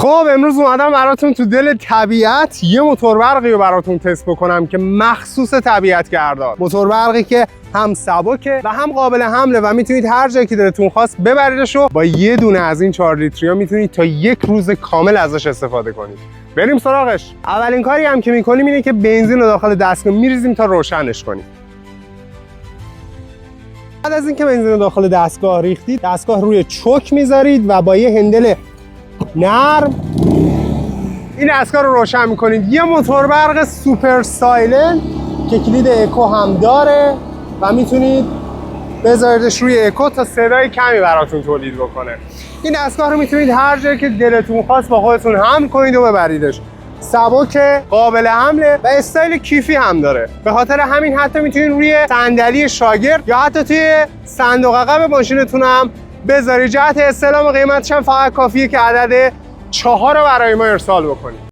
خب امروز اومدم براتون تو دل طبیعت یه موتور برقی رو براتون تست بکنم که مخصوص طبیعت گردان. موتور برقی که هم سبکه و هم قابل حمله و میتونید هر جایی که دلتون خواست ببریدش و با یه دونه از این 4 لیتریا میتونید تا یک روز کامل ازش استفاده کنید. بریم سراغش. اولین کاری هم که میکنیم اینه که بنزین رو داخل دستگاه میریزیم تا روشنش کنیم. بعد از اینکه بنزین رو داخل دستگاه ریختید، دستگاه روی چوک میذارید و با یه هندل نرم این دستگاه رو روشن میکنید. یه موتور برق سوپر سایلنت که کلید اکو هم داره و میتونید بذاریدش روی اکو تا صدای کمی براتون تولید بکنه. این دستگاه رو میتونید هر جایی که دلتون خواست با خودتون حمل کنید و ببریدش. سبک، قابل حمله و استایل کیفی هم داره. به خاطر همین حتی میتونید روی صندلی شاگرد یا حتی توی صندوق عقب ماشینتون هم بذارید. جهت استعلام قیمتش هم فقط کافیه که عدد 4 رو برای ما ارسال بکنید.